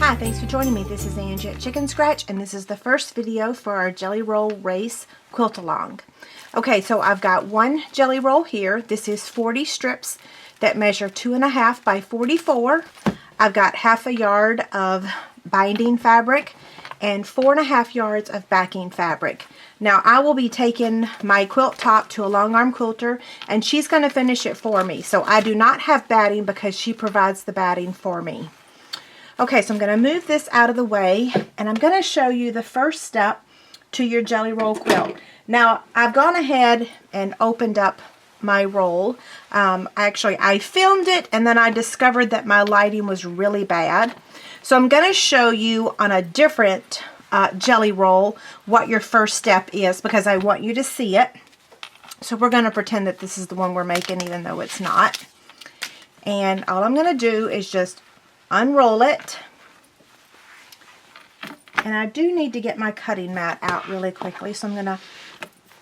Hi, thanks for joining me. This is Angie at Chicnscratch, and this is the first video for our Jelly Roll Race Quilt Along. Okay, so I've got one jelly roll here. This is 40 strips that measure 2.5 by 44. I've got half a yard of binding fabric and 4.5 yards of backing fabric. Now I will be taking my quilt top to a long arm quilter, and she's going to finish it for me. So I do not have batting because she provides the batting for me. Okay, so I'm going to move this out of the way, and I'm going to show you the first step to your jelly roll quilt. Now, I've gone ahead and opened up my roll. Actually, I filmed it, and then I discovered that my lighting was really bad. So I'm going to show you on a different jelly roll what your first step is, because I want you to see it. So we're going to pretend that this is the one we're making, even though it's not. And all I'm going to do is just unroll it, and I do need to get my cutting mat out really quickly, so I'm going to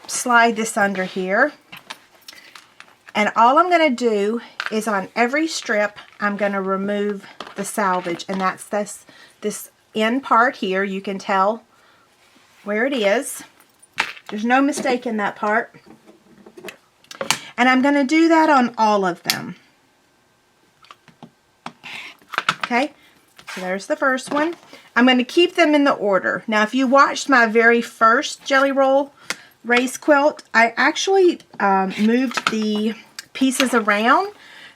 slide this under here, and all I'm going to do is on every strip I'm going to remove the salvage, and that's this end part here. You can tell where it is. There's no mistake in that part, and I'm going to do that on all of them. Okay, so there's the first one. I'm going to keep them in the order. Now, if you watched my very first jelly roll race quilt, I actually moved the pieces around,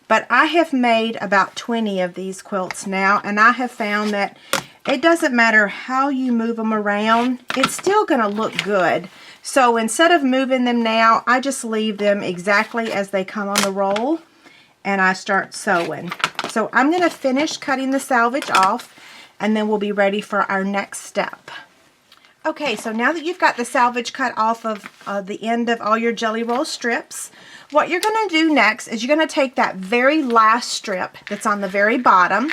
but I have made about 20 of these quilts now, and I have found that it doesn't matter how you move them around, it's still going to look good. So instead of moving them now, I just leave them exactly as they come on the roll, and I start sewing. So I'm going to finish cutting the salvage off, and then we'll be ready for our next step. Okay, so now that you've got the salvage cut off of the end of all your jelly roll strips, what you're going to do next is you're going to take that very last strip that's on the very bottom,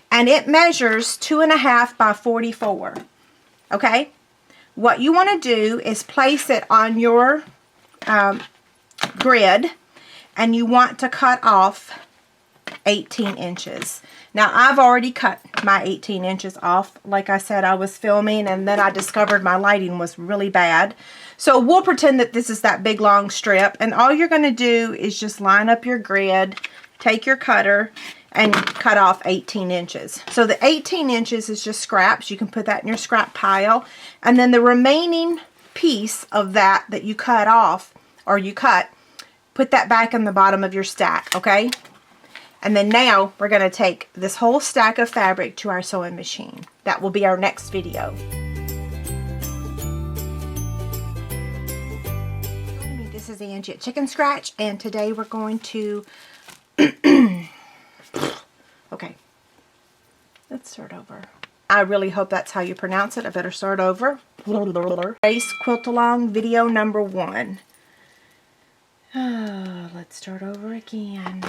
and it measures 2.5 by 44. Okay? What you want to do is place it on your grid, and you want to cut off 18 inches. Now, I've already cut my 18 inches off. Like I said, I was filming, and then I discovered my lighting was really bad. So we'll pretend that this is that big long strip, and all you're going to do is just line up your grid, take your cutter, and cut off 18 inches. So the 18 inches is just scraps. You can put that in your scrap pile, and then the remaining piece of that you cut off, or you cut, put that back in the bottom of your stack, okay? And then now we're going to take this whole stack of fabric to our sewing machine. That will be our next video. This is Angie at Chicnscratch, and today we're going to... Okay, let's start over. I really hope that's how you pronounce it. I better start over. Race Quilt Along video number 1. Let's start over again.